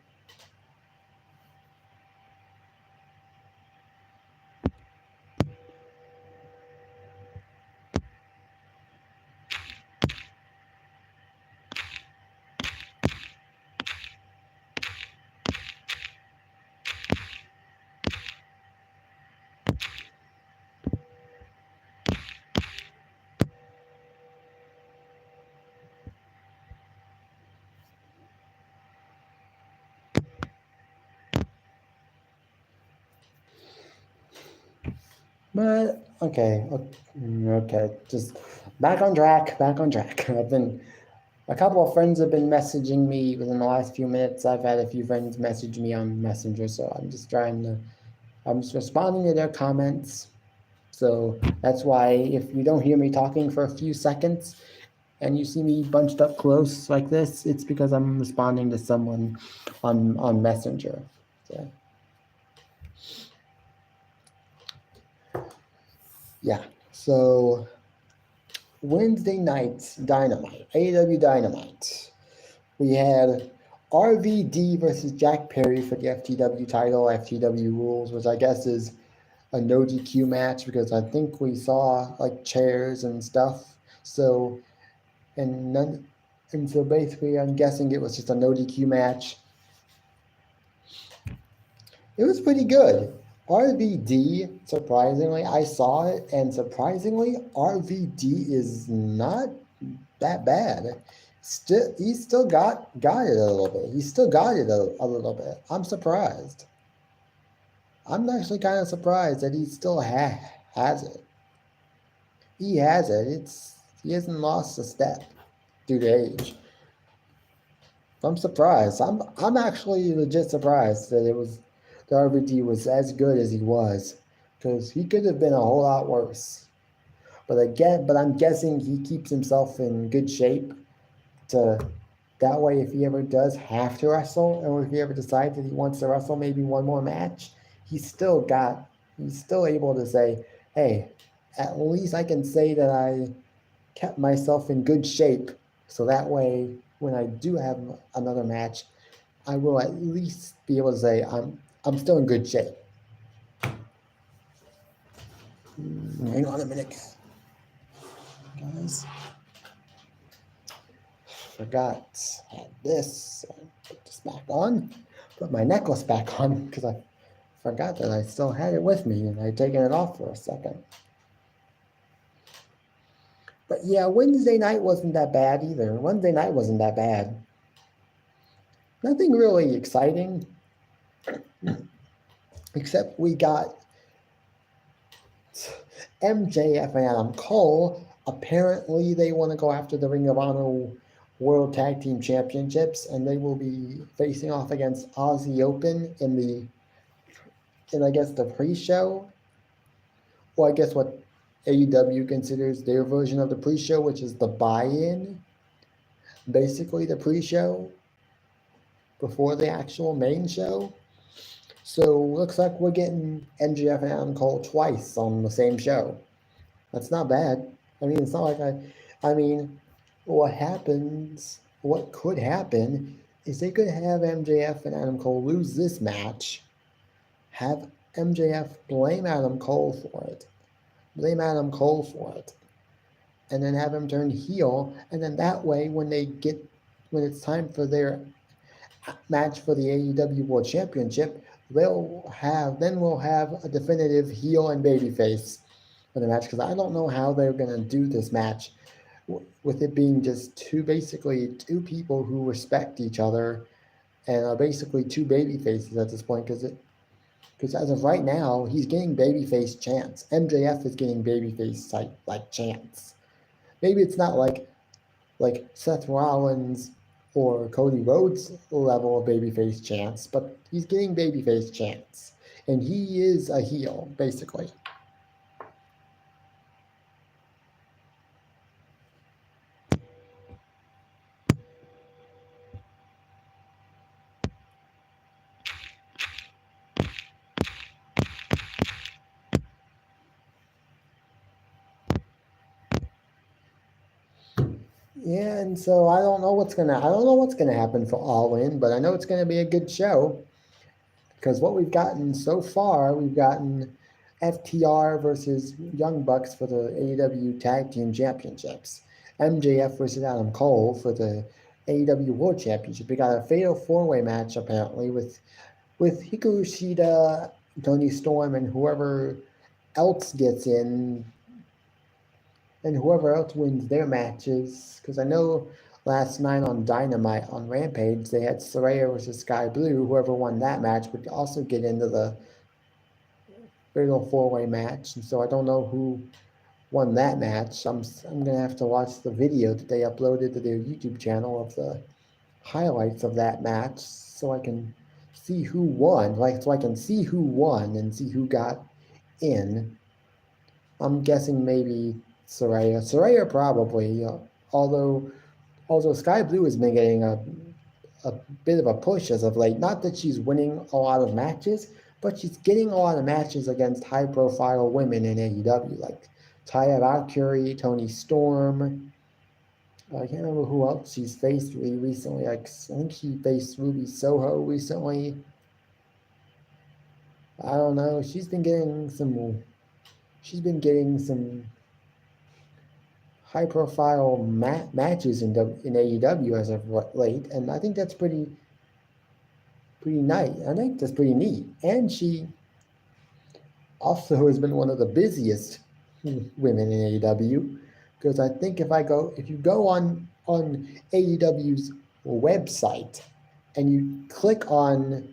But okay, just back on track. I've been a couple of friends have been messaging me within the last few minutes. I've had a few friends message me on Messenger, so I'm just responding to their comments. So that's why if you don't hear me talking for a few seconds and you see me bunched up close like this, it's because I'm responding to someone on Messenger. So. Yeah, so Wednesday night Dynamite, AEW Dynamite. We had RVD versus Jack Perry for the FTW title, FTW rules, which I guess is a no DQ match because I think we saw like chairs and stuff. So and so basically I'm guessing it was just a no DQ match. It was pretty good. RVD, surprisingly, I saw it, and surprisingly, RVD is not that bad. He still got it a little bit. He still got it a little bit. I'm surprised. I'm actually kind of surprised that he still has it. He has it. He hasn't lost a step due to age. I'm surprised. I'm actually legit surprised that the RVD was as good as he was, because he could have been a whole lot worse. But I'm guessing he keeps himself in good shape to that way if he ever does have to wrestle, or if he ever decides that he wants to wrestle maybe one more match, he's still able to say, hey, at least I can say that I kept myself in good shape, so that way when I do have another match, I will at least be able to say I'm still in good shape. Hang on a minute, guys. Forgot I had this. Put this back on. Put my necklace back on because I forgot that I still had it with me and I'd taken it off for a second. But yeah, Wednesday night wasn't that bad either. Wednesday night wasn't that bad. Nothing really exciting, except we got MJF and Adam Cole. Apparently, they want to go after the Ring of Honor World Tag Team Championships, and they will be facing off against Aussie Open in I guess the pre-show. Well, I guess what AEW considers their version of the pre-show, which is the buy-in, basically the pre-show before the actual main show. So looks like we're getting MJF and Adam Cole twice on the same show. That's not bad. I mean, it's not like I mean, what could happen is they could have MJF and Adam Cole lose this match, have MJF blame Adam Cole for it, and then have him turn heel, and then that way when it's time for their match for the AEW World Championship, we'll have a definitive heel and babyface for the match, because I don't know how they're going to do this match with it being just two people who respect each other and are basically two baby faces at this point, because as of right now, he's getting babyface chance. MJF is getting babyface like chance. Maybe it's not like Seth Rollins or Cody Rhodes level of babyface chance, but he's getting babyface chance, and he is a heel basically. Yeah, and so I don't know what's gonna happen for All In, but I know it's gonna be a good show because what we've gotten so far, we've gotten FTR versus Young Bucks for the AEW Tag Team Championships, MJF versus Adam Cole for the AEW World Championship. We got a fatal four-way match apparently with Hikaru Shida, Tony Storm, and whoever else gets in, and whoever else wins their matches. Because I know last night on Dynamite on Rampage they had Saraya versus Sky Blue. Whoever won that match would also get into the fatal four-way match. And so I don't know who won that match. I'm gonna have to watch the video that they uploaded to their YouTube channel of the highlights of that match so I can see who won. Like so I can see who won and see who got in. I'm guessing maybe Saraya. Saraya probably. Although although Sky Blue has been getting a bit of a push as of late. Not that she's winning a lot of matches, but she's getting a lot of matches against high profile women in AEW, like Taya Valkyrie, Tony Storm. I can't remember who else she's faced recently. Like, I think she faced Ruby Soho recently. I don't know. She's been getting some. She's been getting some high profile matches in AEW as of late, and I think that's pretty nice. I think that's pretty neat. And she also has been one of the busiest women in AEW because I think if you go on AEW's website and you click on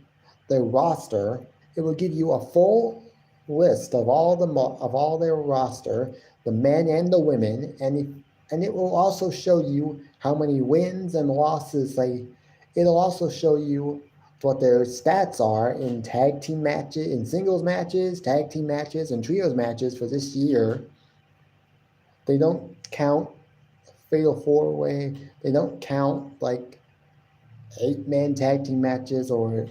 the roster, it will give you a full list of all their roster, the men and the women, and it will also show you how many wins and losses they. It'll also show you what their stats are in tag team matches, in singles matches, tag team matches, and trios matches for this year. They don't count fatal four way. They don't count like 8-man tag team matches or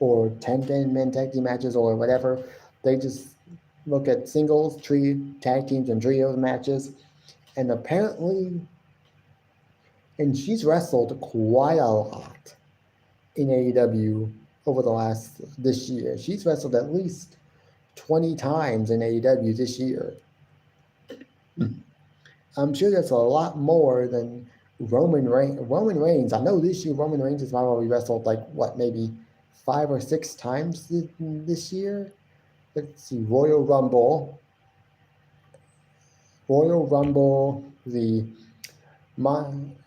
10-man tag team matches or whatever. They just look at singles, tag teams, and trios matches. And apparently, and she's wrestled quite a lot in AEW over this year. She's wrestled at least 20 times in AEW this year. I'm sure that's a lot more than Roman Reigns. I know this year Roman Reigns has probably wrestled like what, maybe 5 or 6 times this year. Let's see, Royal Rumble, the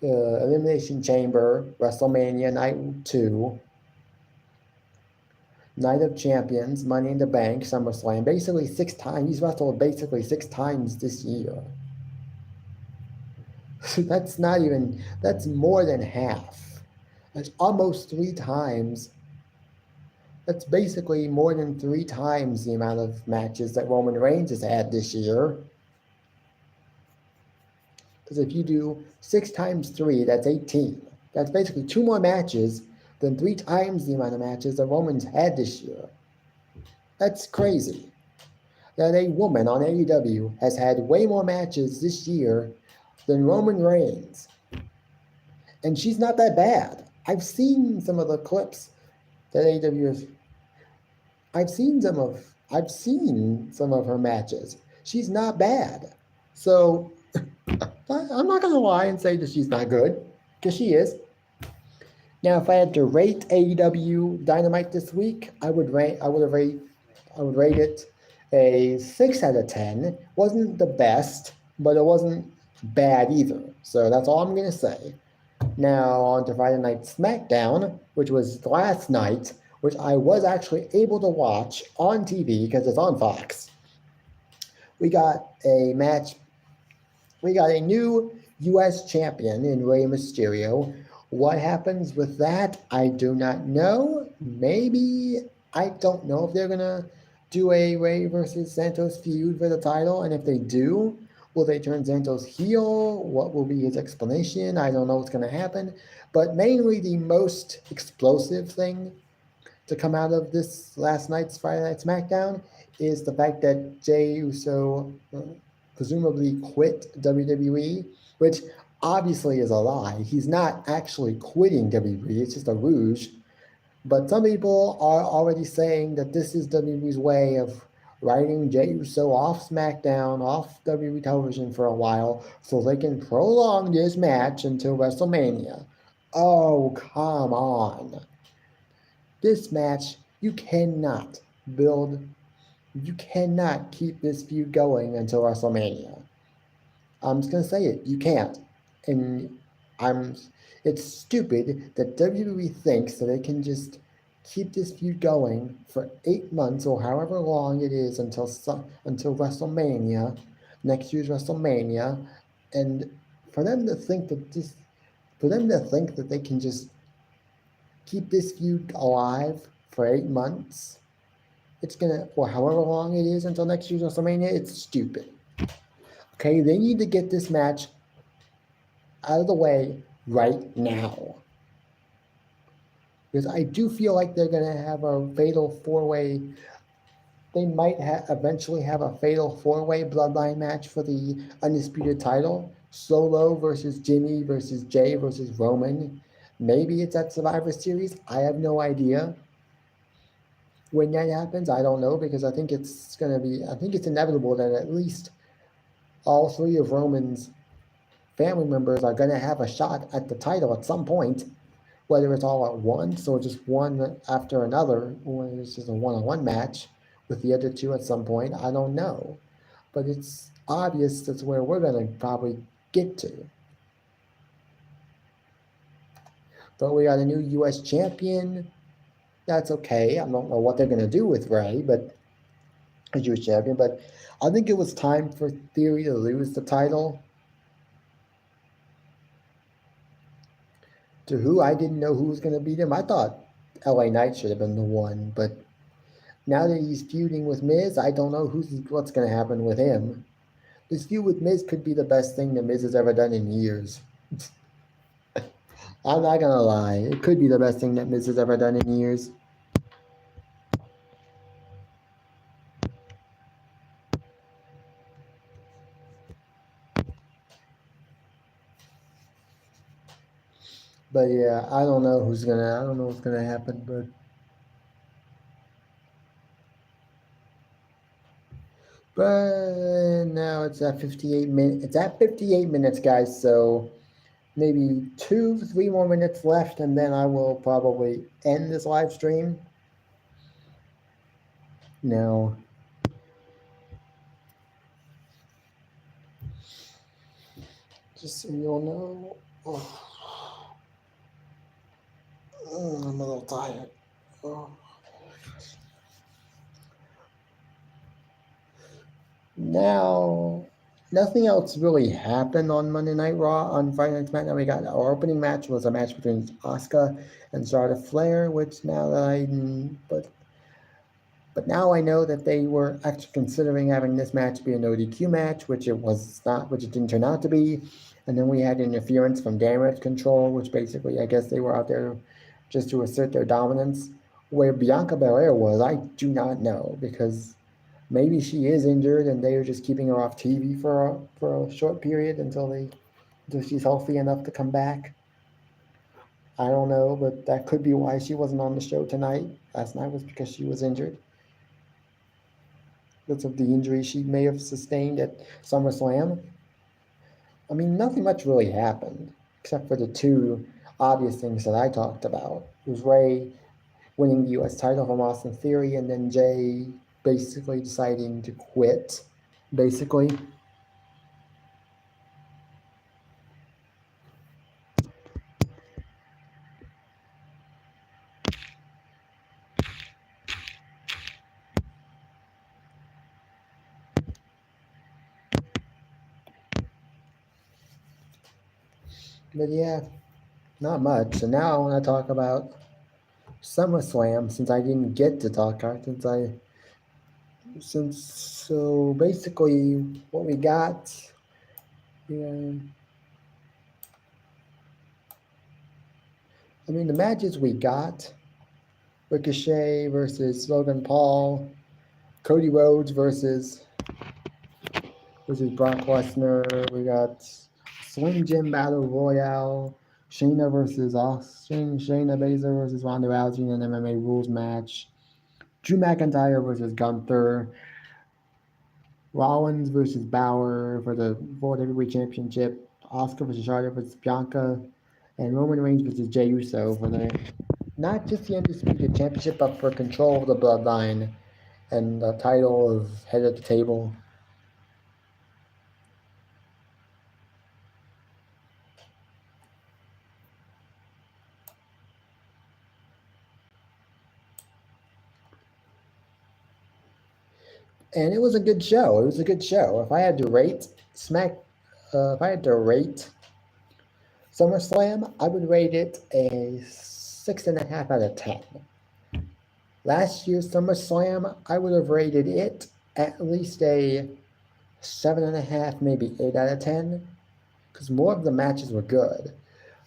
Elimination Chamber, WrestleMania Night 2, Night of Champions, Money in the Bank, SummerSlam. Basically 6 times. He's wrestled basically 6 times this year. That's more than half. That's almost 3 times. That's basically more than 3 times the amount of matches that Roman Reigns has had this year. Because if you do 6 times 3, that's 18. That's basically 2 more matches than 3 times the amount of matches that Roman's had this year. That's crazy. That a woman on AEW has had way more matches this year than Roman Reigns. And she's not that bad. I've seen some of the clips that AEW has. I've seen some of her matches. She's not bad. So I'm not gonna lie and say that she's not good, because she is. Now, if I had to rate AEW Dynamite this week, I would rate it a 6 out of 10. Wasn't the best, but it wasn't bad either. So that's all I'm gonna say. Now on to Friday Night SmackDown, which was last night, which I was actually able to watch on TV because it's on Fox. We got a match. We got a new U.S. champion in Rey Mysterio. What happens with that, I do not know. Maybe, I don't know if they're going to do a Rey versus Santos feud for the title. And if they do, will they turn Santos heel? What will be his explanation? I don't know what's going to happen. But mainly the most explosive thing to come out of this last night's Friday Night SmackDown is the fact that Jey Uso presumably quit WWE, which obviously is a lie. He's not actually quitting WWE, it's just a ruse. But some people are already saying that this is WWE's way of writing Jey Uso off SmackDown, off WWE television for a while, so they can prolong this match until WrestleMania. Oh, come on. This match, build, you cannot keep this feud going until WrestleMania. I'm just gonna say it. You can't. And I'm. It's stupid that WWE thinks that they can just keep this feud going for 8 months or however long it is until WrestleMania, next year's WrestleMania, and for them to think that they can just keep this feud alive for 8 months. It's gonna, or however long it is until next year's WrestleMania. It's stupid. Okay, they need to get this match out of the way right now. Because I do feel like they're going to have a fatal four-way. They might eventually have a fatal four-way bloodline match for the undisputed title. Solo versus Jimmy versus Jay versus Roman. Maybe it's at Survivor Series. I have no idea. When that happens, I don't know, because I think it's inevitable that at least all three of Roman's family members are going to have a shot at the title at some point, whether it's all at once or just one after another, or it's just a one-on-one match with the other two at some point. I don't know. But it's obvious that's where we're going to probably get to. But we got a new U.S. champion. That's okay. I don't know what they're going to do with Ray, but as U.S. champion. But I think it was time for Theory to lose the title. To who? I didn't know who was going to beat him. I thought LA Knight should have been the one, but now that he's feuding with Miz, I don't know what's going to happen with him. This feud with Miz could be the best thing that Miz has ever done in years. I'm not going to lie. It could be the best thing that Miz has ever done in years. But yeah, I don't know what's gonna happen, but now it's at 58 minutes. It's at 58 minutes, guys. So maybe 2-3 more minutes left, and then I will probably end this live stream. Now, just so you'll know, I'm a little tired. Now, nothing else really happened on Monday Night Raw. On Friday Night SmackDown, we got our opening match was a match between Asuka and Charlotte Flair, which now that but now I know that they were actually considering having this match be an ODQ match, which it was not, which it didn't turn out to be. And then we had interference from Damage Control, which basically, I guess they were out there just to assert their dominance. Where Bianca Belair was, I do not know, because maybe she is injured and they are just keeping her off TV for a short period until she's healthy enough to come back. I don't know, but that could be why she wasn't on the show tonight. Last night was because she was injured. Because of the injury she may have sustained at SummerSlam. I mean, nothing much really happened, except for the two obvious things that I talked about. It was Ray winning the U.S. title from Austin Theory, and then Jay basically deciding to quit, basically. But yeah, not much. So now I want to talk about SummerSlam, since I didn't get to talk so basically what we got, yeah, I mean, the matches we got: Ricochet versus Logan Paul, Cody Rhodes versus Brock Lesnar. We got Slim Jim Battle Royale, Shayna versus Austin, Shayna Baszler versus Ronda Rousey in an MMA rules match, Drew McIntyre versus Gunther, Rollins versus Bauer for the World Heavyweight Championship, Oscar versus Charlotte versus Bianca, and Roman Reigns versus Jey Uso for the not just the Undisputed Championship, but for control of the Bloodline and the title of Head of the Table. And it was a good show. It was a good show. If I had to rate SummerSlam, I would rate it a 6.5 out of 10. Last year's SummerSlam, I would have rated it at least a 7.5, maybe 8 out of 10, because more of the matches were good.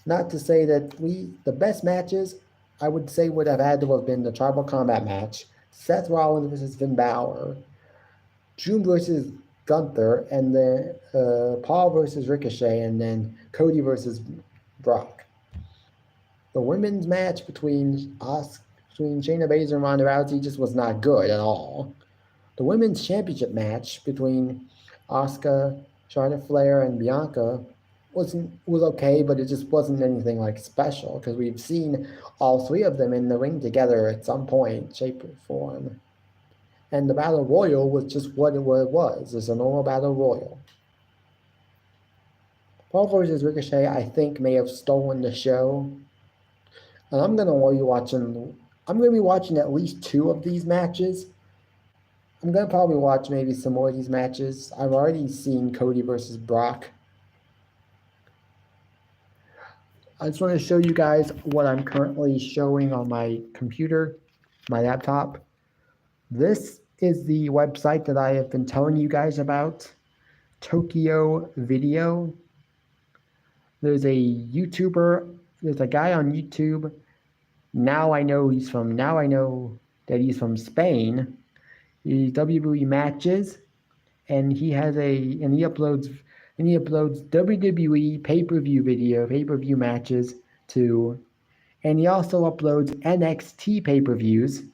Not to say that the best matches, I would say would have had to have been the Tribal Combat match, Seth Rollins versus Finn Balor, Drew versus Gunther, and then Paul versus Ricochet, and then Cody versus Brock. The women's match between Shayna Baszler and Ronda Rousey just was not good at all. The women's championship match between Asuka, Charlotte Flair, and Bianca was okay, but it just wasn't anything like special because we've seen all three of them in the ring together at some point, shape, or form. And the Battle Royal was just what it was. It's a normal Battle Royal. Paul versus Ricochet, I think, may have stolen the show. And I'm going to be watching at least 2 of these matches. I'm going to probably watch maybe some more of these matches. I've already seen Cody versus Brock. I just want to show you guys what I'm currently showing on my computer, my laptop. This is the website that I have been telling you guys about, Tokyo Video. There's a YouTuber, there's a guy on YouTube. Now I know that he's from Spain. He WWE matches, and he uploads WWE pay-per-view matches too. And he also uploads NXT pay-per-views.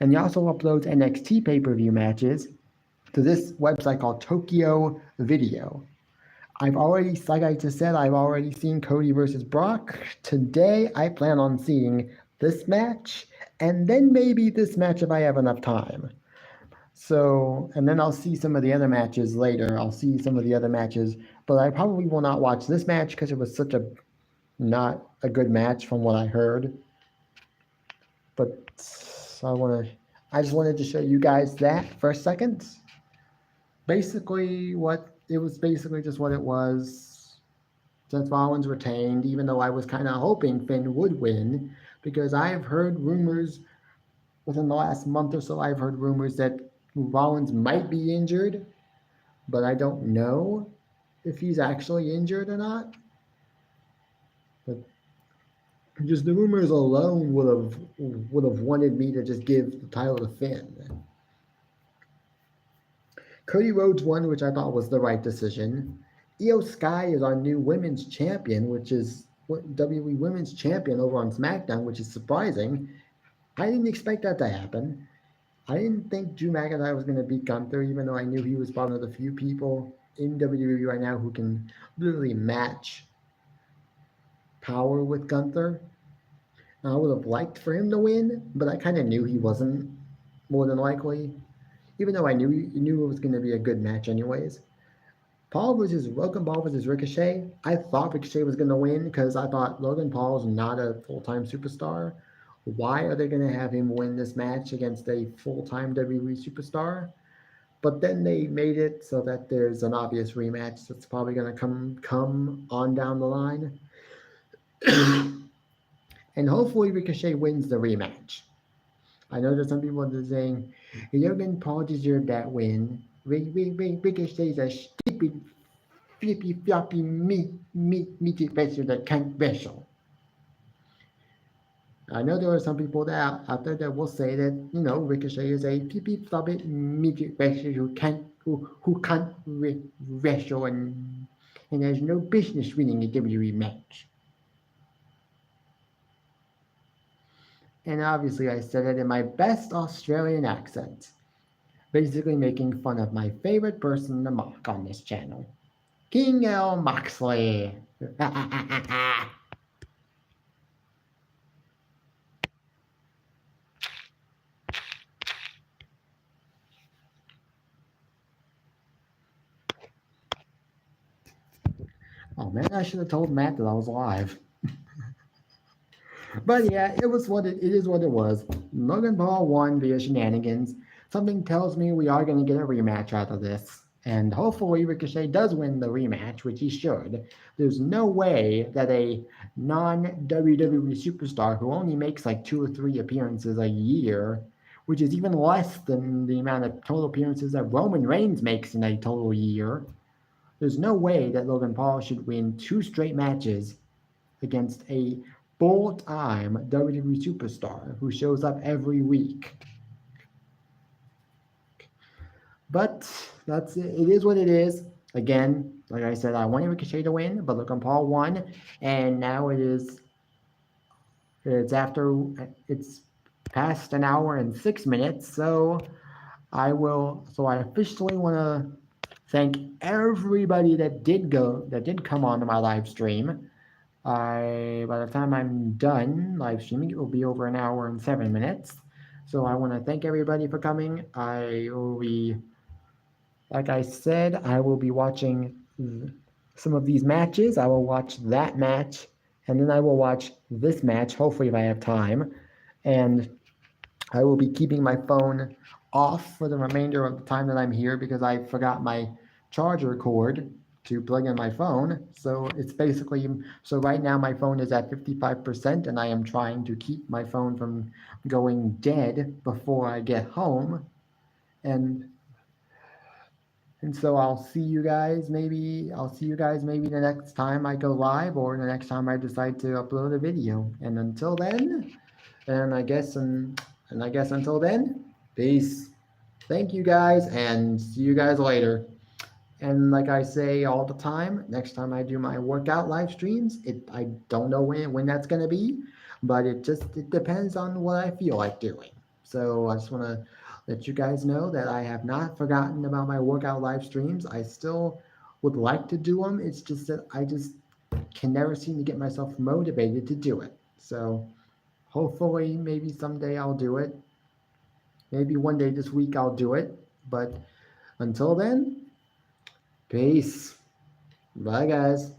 And he also uploads NXT pay-per-view matches to this website called Tokyo Video. Like I just said, I've already seen Cody versus Brock. Today, I plan on seeing this match, and then maybe this match if I have enough time. So, and then I'll see some of the other matches later. But I probably will not watch this match because it was not a good match from what I heard. But I just wanted to show you guys that for a second. Basically just what it was. Seth Rollins retained, even though I was kind of hoping Finn would win, because I've heard rumors within the last month or so. I've heard rumors that Rollins might be injured, but I don't know if he's actually injured or not. But just the rumors alone would have wanted me to just give the title to Finn. Cody Rhodes won, which I thought was the right decision. Io Sky is our new women's champion, which is WWE Women's Champion over on SmackDown, which is surprising. I didn't expect that to happen. I didn't think Drew McIntyre was going to beat Gunther, even though I knew he was one of the few people in WWE right now who can literally match power with Gunther. I would have liked for him to win, but I kind of knew he wasn't, more than likely, even though I knew it was going to be a good match anyways. Logan Paul versus Ricochet. I thought Ricochet was going to win because I thought Logan Paul is not a full-time superstar. Why are they going to have him win this match against a full-time WWE superstar? But then they made it so that there's an obvious rematch that's probably going to come on down the line. And hopefully Ricochet wins the rematch. I know there's some people that are saying, Logan Paul deserved that win. Ricochet's a stupid, flippy, floppy, meaty wrestler that can't wrestle. I know there are some people out there that will say that, Ricochet is a flippy, floppy, meaty wrestler who can't wrestle and and has no business winning a WWE match. And obviously, I said it in my best Australian accent, basically making fun of my favorite person to mock on this channel, King L. Moxley. Oh man, I should have told Matt that I was live. But yeah, it is what it was. Logan Paul won via shenanigans. Something tells me we are going to get a rematch out of this. And hopefully Ricochet does win the rematch, which he should. There's no way that a non-WWE superstar who only makes like 2 or 3 appearances a year, which is even less than the amount of total appearances that Roman Reigns makes in a total year, there's no way that Logan Paul should win 2 straight matches against a full-time WWE superstar who shows up every week. But that's it. It is what it is. Again, like I said, I wanted Ricochet to win, but Logan Paul won, and now it's past an hour and 6 minutes, so I officially want to thank everybody that did come on to my live stream. By the time I'm done live streaming, it will be over an hour and 7 minutes. So I want to thank everybody for coming. Like I said, I will be watching some of these matches. I will watch that match, and then I will watch this match, hopefully if I have time. And I will be keeping my phone off for the remainder of the time that I'm here because I forgot my charger cord to plug in my phone. So right now my phone is at 55%, and I am trying to keep my phone from going dead before I get home. And so I'll see you guys maybe the next time I go live, or the next time I decide to upload a video. And until then, I guess until then, peace. Thank you guys, and see you guys later. And like I say all the time, next time I do my workout live streams, I don't know when that's gonna be, but it depends on what I feel like doing. So I just want to let you guys know that I have not forgotten about my workout live streams. I still would like to do them. It's just that I just can never seem to get myself motivated to do it. So hopefully, maybe someday I'll do it. Maybe one day this week I'll do it. But until then, peace. Bye, guys.